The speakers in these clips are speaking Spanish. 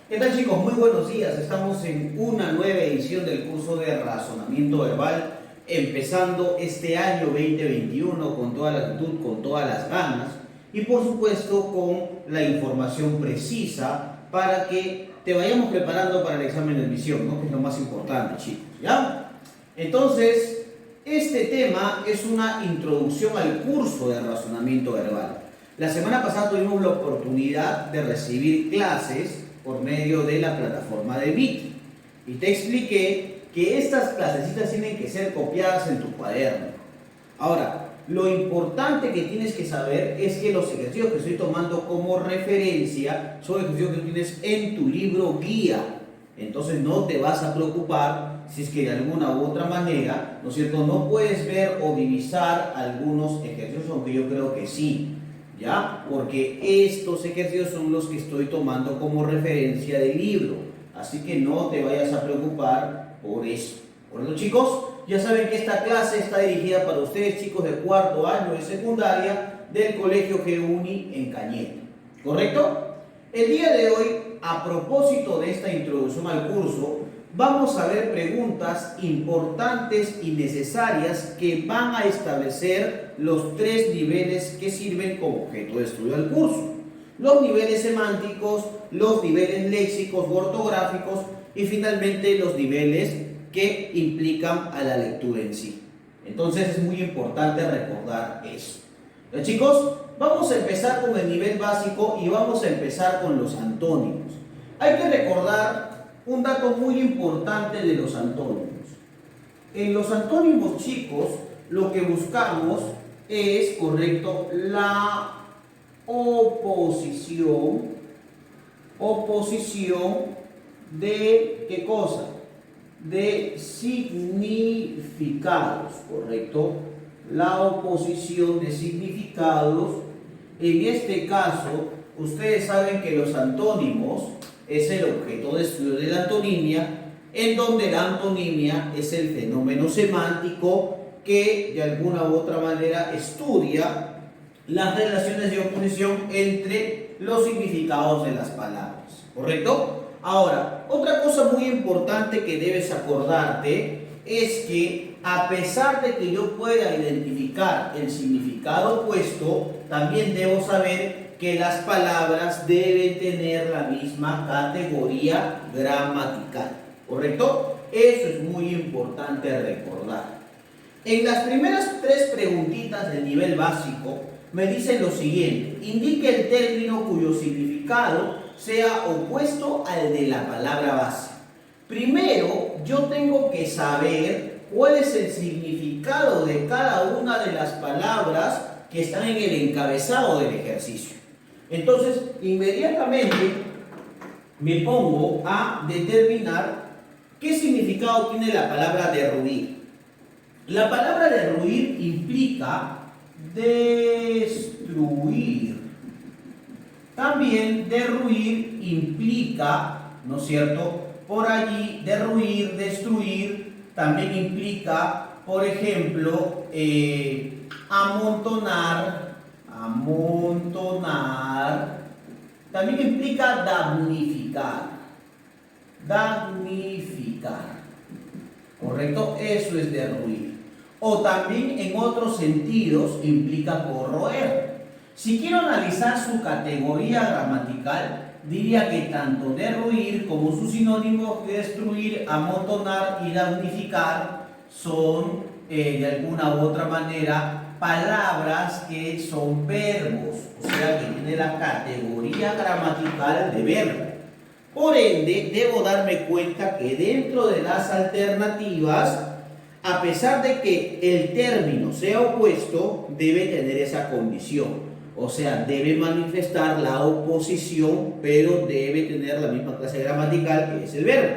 ¿Qué tal, chicos? Muy buenos días. Estamos en una nueva edición del curso de razonamiento verbal, empezando este año 2021 con toda la actitud, con todas las ganas y por supuesto con la información precisa para que te vayamos preparando para el examen de admisión, ¿no? Que es lo más importante, chicos, ¿ya? Entonces, este tema es una introducción al curso de razonamiento verbal. La semana pasada tuvimos la oportunidad de recibir clases por medio de la plataforma de Meet y te expliqué que estas clasecitas tienen que ser copiadas en tu cuaderno. Ahora, lo importante que tienes que saber es que los ejercicios que estoy tomando como referencia son ejercicios que tú tienes en tu libro guía. Entonces no te vas a preocupar si es que de alguna u otra manera, ¿no es cierto?, no puedes ver o divisar algunos ejercicios, aunque yo creo que sí, ¿ya? Porque estos ejercicios son los que estoy tomando como referencia del libro. Así que no te vayas a preocupar por eso. Bueno, chicos, ya saben que esta clase está dirigida para ustedes, chicos de cuarto año de secundaria del Colegio GUNI en Cañete. ¿Correcto? El día de hoy, a propósito de esta introducción al curso, vamos a ver preguntas importantes y necesarias que van a establecer los tres niveles que sirven como objeto de estudio del curso. Los niveles semánticos, los niveles léxicos o ortográficos y finalmente los niveles que implican a la lectura en sí. Entonces es muy importante recordar eso. ¿Ya, chicos? Vamos a empezar con el nivel básico y vamos a empezar con los antónimos. Hay que recordar un dato muy importante de los antónimos. En los antónimos, chicos, lo que buscamos es, correcto, la oposición de, ¿qué cosa? De significados, ¿correcto? La oposición de significados. En este caso, ustedes saben que los antónimos es el objeto de estudio de la antonimia, en donde la antonimia es el fenómeno semántico que de alguna u otra manera estudia las relaciones de oposición entre los significados de las palabras, ¿correcto? Ahora, otra cosa muy importante que debes acordarte es que a pesar de que yo pueda identificar el significado opuesto, también debo saber que las palabras deben tener la misma categoría gramatical, ¿correcto? Eso es muy importante recordar. En las primeras tres preguntitas del nivel básico me dicen lo siguiente: indique el término cuyo significado sea opuesto al de la palabra base. Primero, yo tengo que saber cuál es el significado de cada una de las palabras que están en el encabezado del ejercicio. Entonces, inmediatamente me pongo a determinar qué significado tiene la palabra derruir. La palabra derruir implica destruir. También derruir implica, ¿no es cierto?, por allí, derruir, destruir, también implica, por ejemplo, amontonar, también implica damnificar, ¿correcto? Eso es derruir. O también en otros sentidos implica corroer. Si quiero analizar su categoría gramatical, diría que tanto derruir como sus sinónimos de destruir, amontonar y damnificar son de alguna u otra manera palabras que son verbos, o sea que tiene la categoría gramatical de verbo. Por ende, debo darme cuenta que dentro de las alternativas, a pesar de que el término sea opuesto, debe tener esa condición. O sea, debe manifestar la oposición, pero debe tener la misma clase gramatical que es el verbo.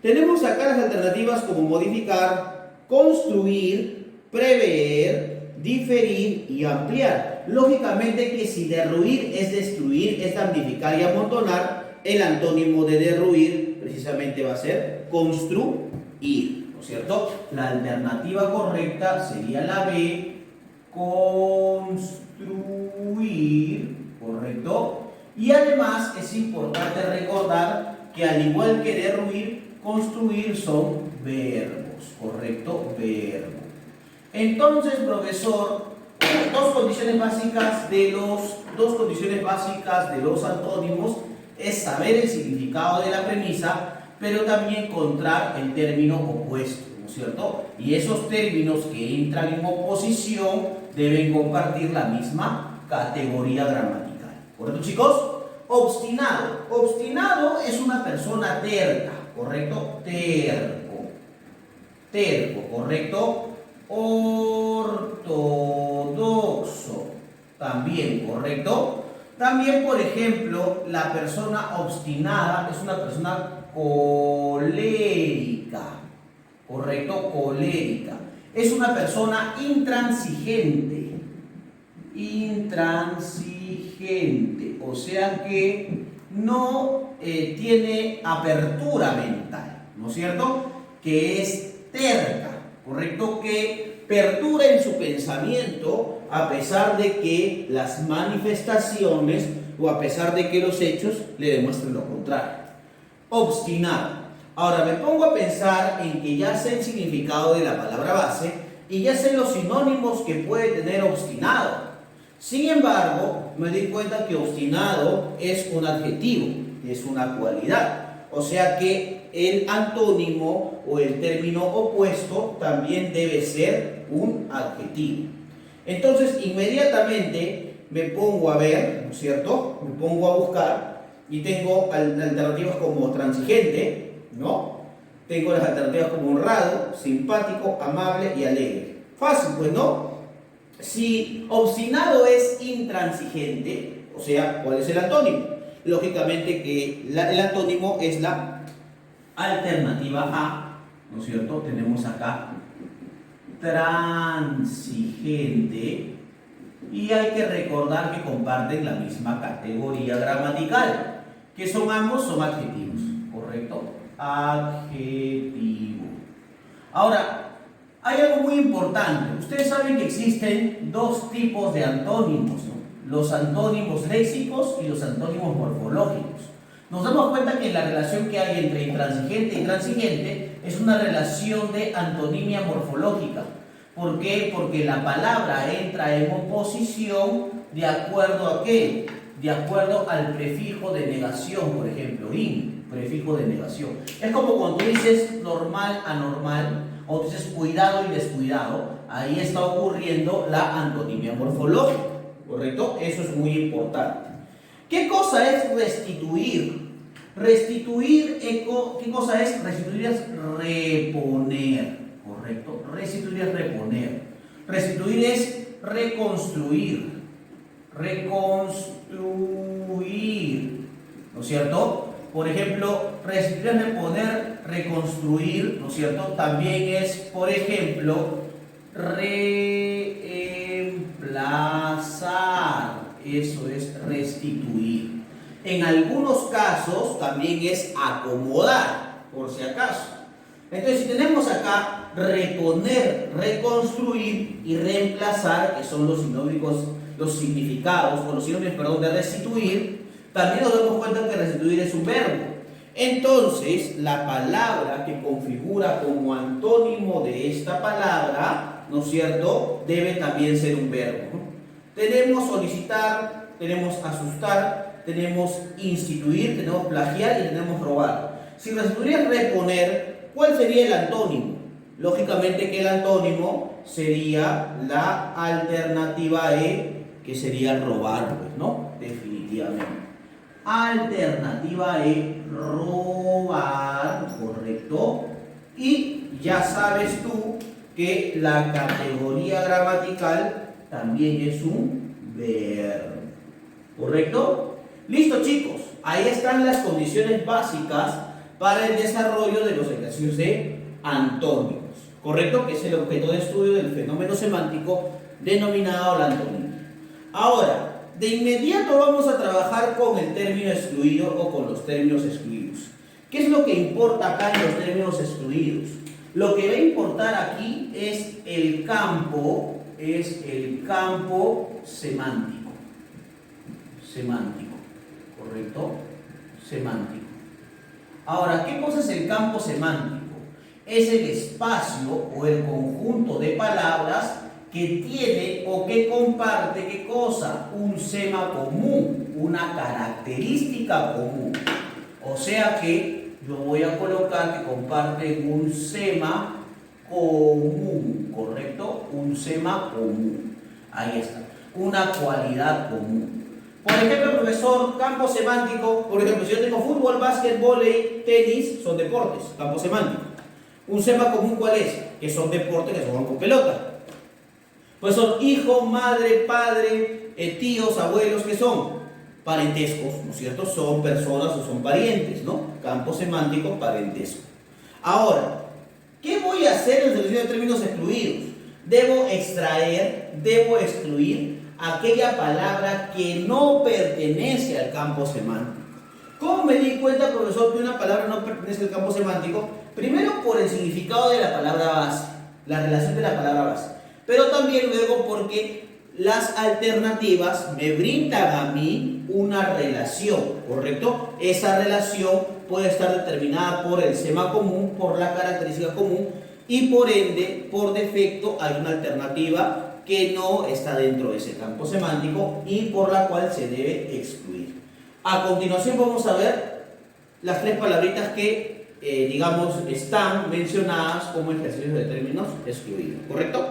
Tenemos acá las alternativas como modificar, construir, prever, diferir y ampliar. Lógicamente que si derruir es destruir, es damnificar y amontonar, el antónimo de derruir precisamente va a ser construir, ¿no es cierto? La alternativa correcta sería la B, construir, ¿correcto? Y además es importante recordar que al igual que derruir, construir son verbos, ¿correcto? Verbo. Entonces, profesor, dos condiciones básicas de los antónimos es saber el significado de la premisa, pero también encontrar el término opuesto, ¿no es cierto? Y esos términos que entran en oposición deben compartir la misma categoría gramatical. ¿Correcto, chicos? Obstinado. Obstinado es una persona terca, ¿correcto? Terco, ¿correcto? Ortodoxo, también, ¿correcto? También, por ejemplo, la persona obstinada es una persona colérica, ¿correcto? Colérica. Es una persona intransigente, o sea que no tiene apertura mental, ¿no es cierto? Que es terca, ¿correcto? Que perdura en su pensamiento a pesar de que las manifestaciones o a pesar de que los hechos le demuestren lo contrario. Obstinado. Ahora me pongo a pensar en que ya sé el significado de la palabra base y ya sé los sinónimos que puede tener obstinado. Sin embargo, me di cuenta que obstinado es un adjetivo, es una cualidad. O sea que el antónimo o el término opuesto también debe ser un adjetivo. Entonces, inmediatamente me pongo a ver, ¿no es cierto? Me pongo a buscar y tengo alternativas como transigente, ¿no? Tengo las alternativas como honrado, simpático, amable y alegre. Fácil, pues, ¿no? Si obstinado es intransigente, o sea, ¿cuál es el antónimo? Lógicamente que el antónimo es la alternativa A, ¿no es cierto? Tenemos acá transigente y hay que recordar que comparten la misma categoría gramatical, que son ambos son adjetivos, ¿correcto? Adjetivo. Ahora, hay algo muy importante. Ustedes saben que existen dos tipos de antónimos, ¿no? Los antónimos léxicos y los antónimos morfológicos. Nos damos cuenta que la relación que hay entre intransigente y transigente es una relación de antonimia morfológica. ¿Por qué? Porque la palabra entra en oposición de acuerdo a ¿qué? De acuerdo al prefijo de negación, por ejemplo, prefijo de negación. Es como cuando tú dices normal, anormal, o tú dices cuidado y descuidado, ahí está ocurriendo la antonimia morfológica, ¿correcto? Eso es muy importante. ¿Qué cosa es restituir? Restituir, ¿qué cosa es? Restituir es reponer, ¿correcto? Restituir es reponer. Restituir es reconstruir, ¿no es cierto? Por ejemplo, restituir es reponer, reconstruir, ¿no es cierto? También es, por ejemplo, reemplazar, eso es restituir. En algunos casos también es acomodar, por si acaso. Entonces, si tenemos acá reponer, reconstruir y reemplazar, que son los sinónimos, los significados, o los sinónimos, perdón, de restituir, también nos damos cuenta que restituir es un verbo. Entonces, la palabra que configura como antónimo de esta palabra, ¿no es cierto?, debe también ser un verbo, ¿no? Tenemos solicitar, tenemos asustar, tenemos instituir, tenemos plagiar y tenemos robar. Si restituir es reponer, ¿cuál sería el antónimo? Lógicamente que el antónimo sería la alternativa E, que sería robar, pues, ¿no? Definitivamente. Alternativa E, robar, ¿correcto? Y ya sabes tú que la categoría gramatical también es un verbo, ¿correcto? Listo, chicos, ahí están las condiciones básicas para el desarrollo de los ejercicios de antónimos, ¿correcto? Que es el objeto de estudio del fenómeno semántico denominado la antonimia. Ahora, de inmediato vamos a trabajar con el término excluido o con los términos excluidos. ¿Qué es lo que importa acá en los términos excluidos? Lo que va a importar aquí es el campo semántico. ¿correcto? Semántico. Ahora, ¿qué cosa es el campo semántico? Es el espacio o el conjunto de palabras que tiene o que comparte, ¿qué cosa? Un sema común, una característica común. O sea que yo voy a colocar que comparten un sema común, ¿correcto? Un sema común. Ahí está. Una cualidad común. Por ejemplo, profesor, campo semántico. Por ejemplo, si yo tengo fútbol, básquet, vóley, tenis, son deportes, campo semántico. Un sema común, ¿cuál es? Que son deportes que se juegan con pelota. Pues son hijo, madre, padre, tíos, abuelos, ¿qué son? Parentescos, ¿no es cierto? Son personas o son parientes, ¿no? Campo semántico, parentesco. Ahora, ¿qué voy a hacer en selección de términos excluidos? Debo extraer, debo excluir aquella palabra que no pertenece al campo semántico. ¿Cómo me di cuenta, profesor, que una palabra no pertenece al campo semántico? Primero por el significado de la palabra base, la relación de la palabra base, pero también luego porque las alternativas me brindan a mí una relación, ¿correcto? Esa relación puede estar determinada por el sema común, por la característica común, y por ende, por defecto, hay una alternativa que no está dentro de ese campo semántico y por la cual se debe excluir. A continuación vamos a ver las tres palabritas que, digamos, están mencionadas como ejercicios de términos excluidos, ¿correcto?